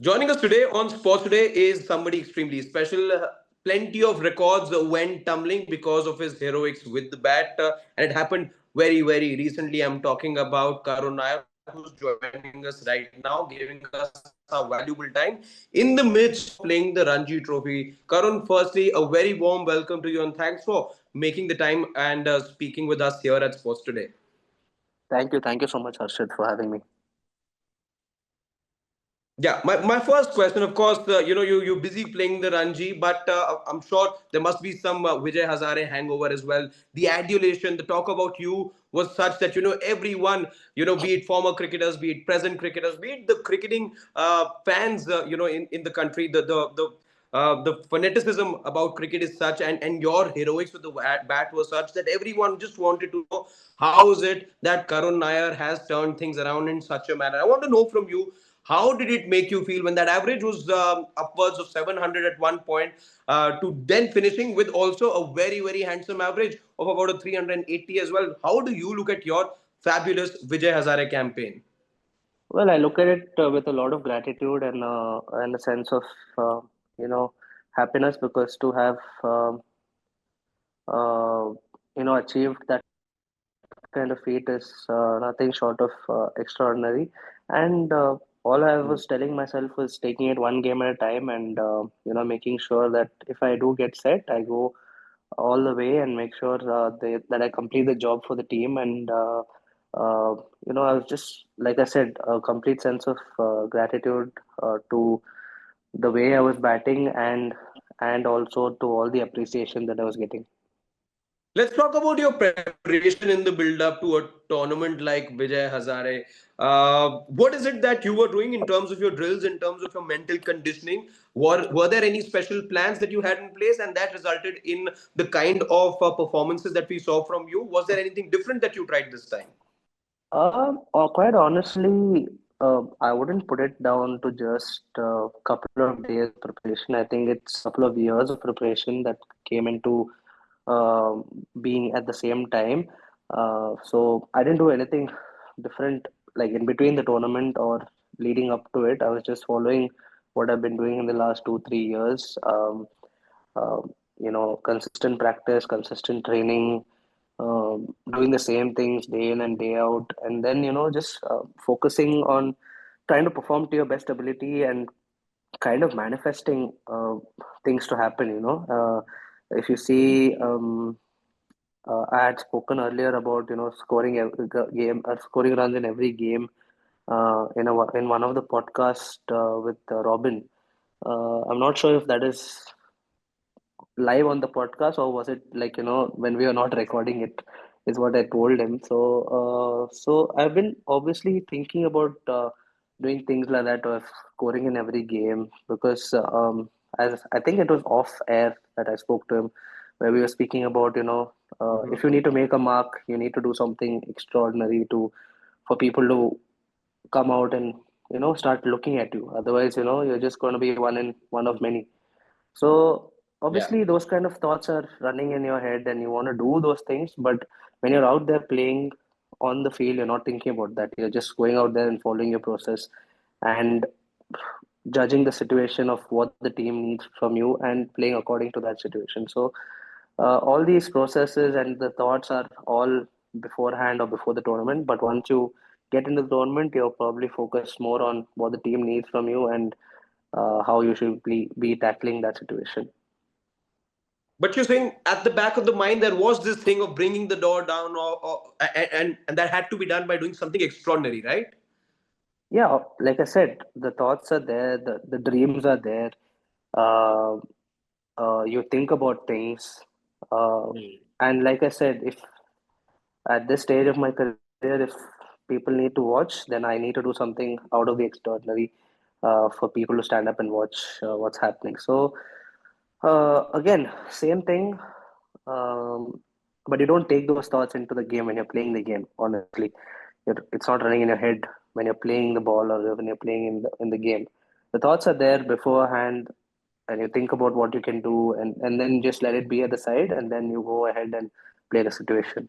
Joining us today on Sports Today is somebody extremely special. Plenty of records went tumbling because of his heroics with the bat, and it happened very, very recently. I'm talking about Karun Nair, who's joining us right now, giving us a valuable time in the midst of playing the Ranji Trophy. Karun, firstly, a very warm welcome to you, and thanks for making the time and speaking with us here at Sports Today. Thank you. Thank you so much, Harshit, for having me. Yeah, my first question, of course, you're busy playing the Ranji, but I'm sure there must be some Vijay Hazare hangover as well. The adulation, the talk about you was such that everyone, be it former cricketers, be it present cricketers, be it the cricketing fans, in the country, the fanaticism about cricket is such, and your heroics with the bat was such that everyone just wanted to know how is it that Karun Nair has turned things around in such a manner. I want to know from you, how did it make you feel when that average was upwards of 700 at one point, to then finishing with also a very, very handsome average of about a 380 as well? How do you look at your fabulous Vijay Hazare campaign? Well, I look at it with a lot of gratitude and a sense of uh, you know happiness because to have uh, achieved that kind of feat is nothing short of extraordinary. And all I was telling myself was taking it one game at a time and making sure that if I do get set, I go all the way and make sure that I complete the job for the team. And I was just, like I said, a complete sense of gratitude to the way I was batting and also to all the appreciation that I was getting. Let's talk about your preparation in the build-up to a tournament like Vijay Hazare. What is it that you were doing in terms of your drills, in terms of your mental conditioning? Were there any special plans that you had in place, and that resulted in the kind of performances that we saw from you? Was there anything different that you tried this time? Quite honestly, I wouldn't put it down to just a couple of days of preparation. I think it's a couple of years of preparation that came into being at the same time. So I didn't do anything different, like in between the tournament or leading up to it. I was just following what I've been doing in the last 2, 3 years. Consistent practice, consistent training, doing the same things day in and day out, and then just focusing on trying to perform to your best ability and kind of manifesting things to happen. If you see, I had spoken earlier about scoring every game, scoring runs in every game in one of the podcasts with Robin. I'm not sure if that is live on the podcast or was it like when we are not recording it is what I told him. So I've been obviously thinking about doing things like that or scoring in every game because as I think it was off air that I spoke to him where we were speaking about if you need to make a mark you need to do something extraordinary to for people to come out and start looking at you, otherwise you're just going to be one in one of many. So Yeah. obviously those kind of thoughts are running in your head and you want to do those things, but when you're out there playing on the field, you're not thinking about that. You're just going out there and following your process and judging the situation of what the team needs from you and playing according to that situation. So all these processes and the thoughts are all beforehand or before the tournament, but once you get into the tournament, you're probably focused more on what the team needs from you and how you should be tackling that situation. But you're saying at the back of the mind there was this thing of bringing the door down, and that had to be done by doing something extraordinary, right? Yeah, like I said, the thoughts are there, the dreams are there. Uh, you think about things. Uh, and like I said, if at this stage of my career, if people need to watch, then I need to do something out of the extraordinary for people to stand up and watch what's happening. So, again, same thing. Um, but you don't take those thoughts into the game when you're playing the game, honestly. It's not running in your head when you're playing the ball or when you're playing in the game. The thoughts are there beforehand, and you think about what you can do, and then just let it be at the side, and then you go ahead and play the situation.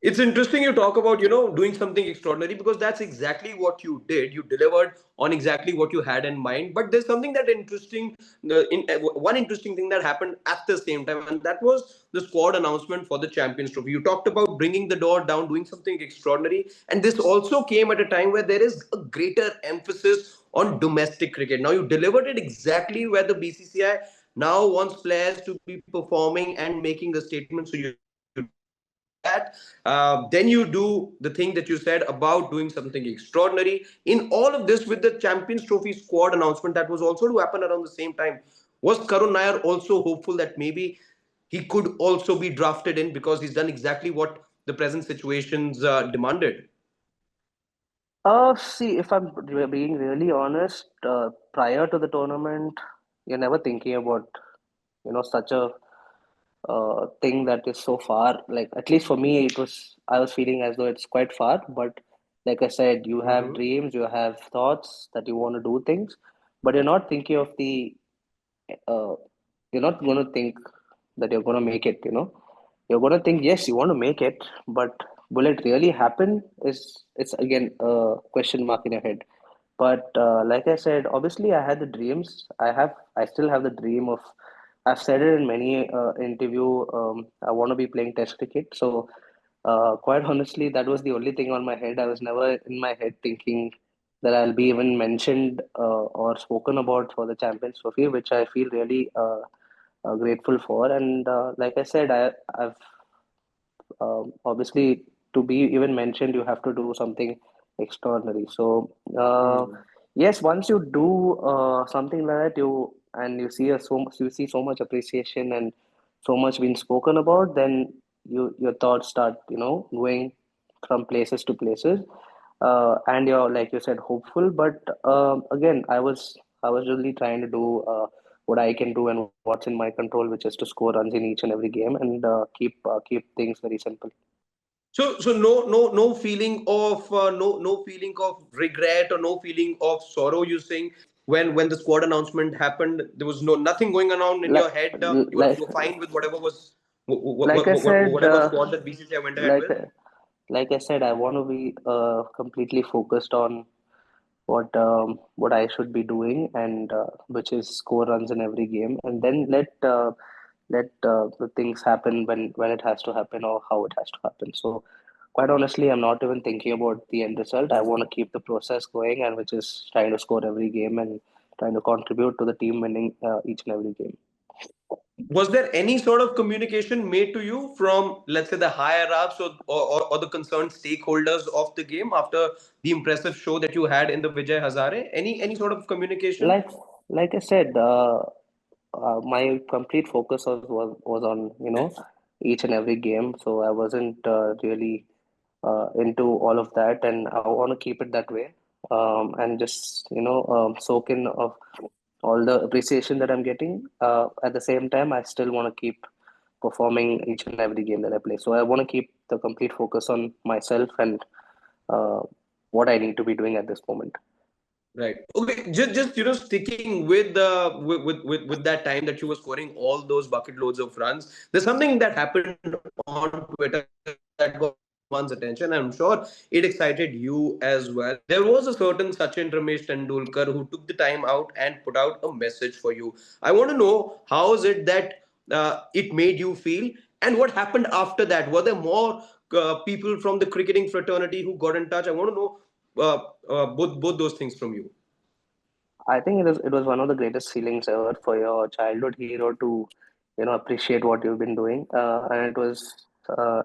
It's interesting you talk about, doing something extraordinary, because that's exactly what you did. You delivered on exactly what you had in mind. But there's something that interesting, one interesting thing that happened at the same time, and that was the squad announcement for the Champions Trophy. You talked about bringing the door down, doing something extraordinary, and this also came at a time where there is a greater emphasis on domestic cricket. Now you delivered it exactly where the BCCI now wants players to be performing and making a statement. So you delivered that. Then you do the thing that you said about doing something extraordinary. In all of this, with the Champions Trophy squad announcement that was also to happen around the same time, was Karun Nair also hopeful that maybe he could also be drafted in, because he's done exactly what the present situations demanded? See, if I'm being really honest, prior to the tournament, you're never thinking about, such a thing that is so far. Like, at least for me, I was feeling as though it's quite far. But like I said, you have Mm-hmm. dreams, you have thoughts that you want to do things, but you're not thinking of uh, you're not going to think that you're going to make it, you're going to think, yes, you want to make it, but will it really happen? It's again a question mark in your head. But like I said, obviously I had the dreams. I still have the dream of, I've said it in many interview, I want to be playing test cricket. So quite honestly, that was the only thing on my head. I was never in my head thinking that I'll be even mentioned or spoken about for the Champions Trophy, which I feel really grateful for. And like I said, I've obviously, to be even mentioned, you have to do something extraordinary. So yes, once you do something like that, you see so much appreciation and so much being spoken about, then your thoughts start, going from places to places, and you're, like you said, hopeful. But again, I was really trying to do what I can do and what's in my control, which is to score runs in each and every game and keep things very simple. So no feeling of no feeling of regret, or no feeling of sorrow. You saying when the squad announcement happened, there was nothing going on in like your head. You were fine with whatever was like I said whatever squad that BCCI went ahead like with. like I said, I want to be completely focused on what I should be doing, and which is score runs in every game, and then let the things happen when it has to happen or how it has to happen. So quite honestly, I'm not even thinking about the end result. I want to keep the process going, and which is trying to score every game and trying to contribute to the team winning each and every game. Was there any sort of communication made to you from, let's say, the higher ups, or the concerned stakeholders of the game after the impressive show that you had in the Vijay Hazare? Any sort of communication? Like like I said, my complete focus was on, each and every game. So I wasn't really into all of that, and I want to keep it that way. And just, soak in of all the appreciation that I'm getting. At the same time, I still want to keep performing each and every game that I play. So I want to keep the complete focus on myself and uh, what I need to be doing at this moment. Right. Okay. Just sticking with the with that time that you were scoring all those bucket loads of runs. There's something that happened on Twitter that got everyone's attention. I'm sure it excited you as well. There was a certain Sachin Ramesh Tendulkar who took the time out and put out a message for you. I want to know, how is it that it made you feel, and what happened after that? Were there more people from the cricketing fraternity who got in touch? I want to know both those things from you. I think it was one of the greatest feelings ever for your childhood hero to, appreciate what you've been doing, and it was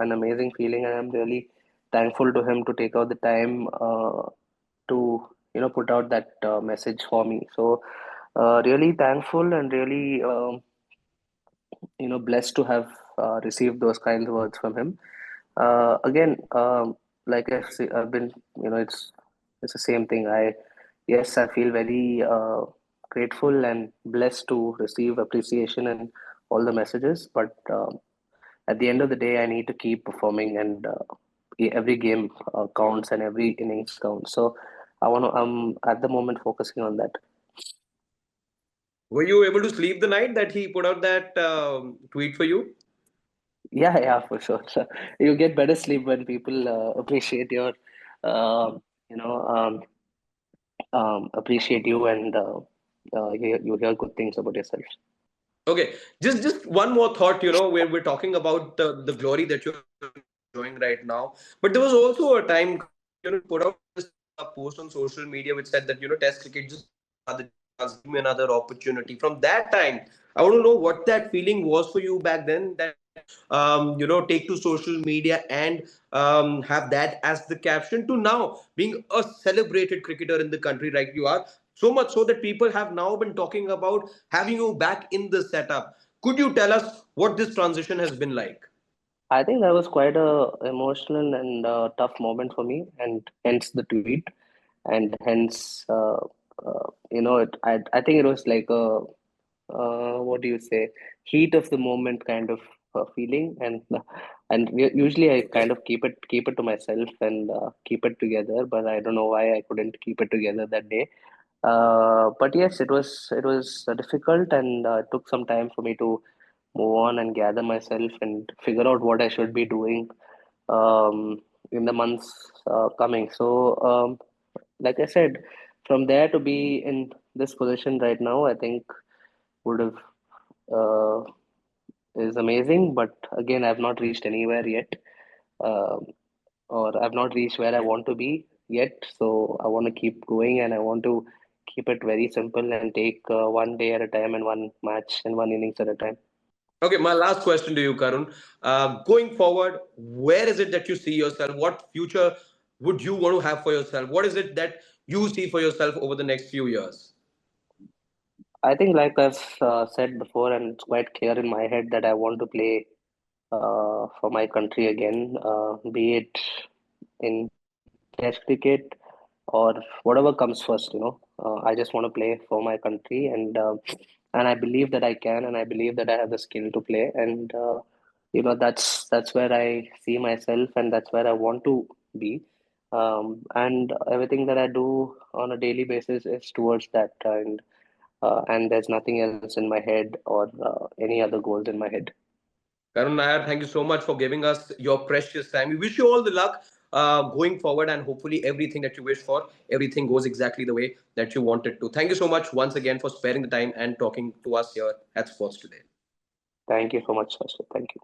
an amazing feeling. And I'm really thankful to him to take out the time to, put out that message for me. So really thankful and really blessed to have received those kinds of words from him. Again, like I've been, it's the same thing. Yes, I feel very grateful and blessed to receive appreciation and all the messages. But at the end of the day, I need to keep performing, and every game counts and every innings counts. So I'm at the moment focusing on that. Were you able to sleep the night that he put out that tweet for you? Yeah, yeah, for sure. You get better sleep when people appreciate your, you know, appreciate you, and you hear good things about yourself. Okay, just one more thought. Where we're talking about the glory that you're enjoying right now, but there was also a time, Karun, when you put out this post on social media which said that Test cricket, just give me another chance, give me another opportunity. From that time, I want to know what that feeling was for you back then. That take to social media and have that as the caption, to now being a celebrated cricketer in the country like you are, so much so that people have now been talking about having you back in the setup. Could you tell us what this transition has been like? I think that was quite a emotional and tough moment for me, and hence the tweet, and hence I think it was like a what do you say, heat of the moment kind of feeling, and usually I kind of keep it to myself and keep it together, but I don't know why I couldn't keep it together that day. But yes, it was difficult, and it took some time for me to move on and gather myself and figure out what I should be doing in the months coming. So, like I said, from there to be in this position right now, I think would have uh, is amazing. But again, I've not reached anywhere yet, um, or I've not reached where I want to be yet. So I want to keep going, and I want to keep it very simple and take one day at a time and one match and one innings at a time. Okay, my last question to you, Karun. Going forward, where is it that you see yourself? What future would you want to have for yourself? What is it that you see for yourself over the next few years? I think, like I've said before, and it's quite clear in my head that I want to play for my country again, be it in Test cricket or whatever comes first. I just want to play for my country, and I believe that I can, and I believe that I have the skill to play, and that's where I see myself, and that's where I want to be. And everything that I do on a daily basis is towards that, and there's nothing else in my head or any other goals in my head. Karun Nair, thank you so much for giving us your precious time. We wish you all the luck going forward, and hopefully everything that you wish for, everything goes exactly the way that you want it to. Thank you so much once again for sparing the time and talking to us here at Sports Today. Thank you so much, Sasha. Thank you.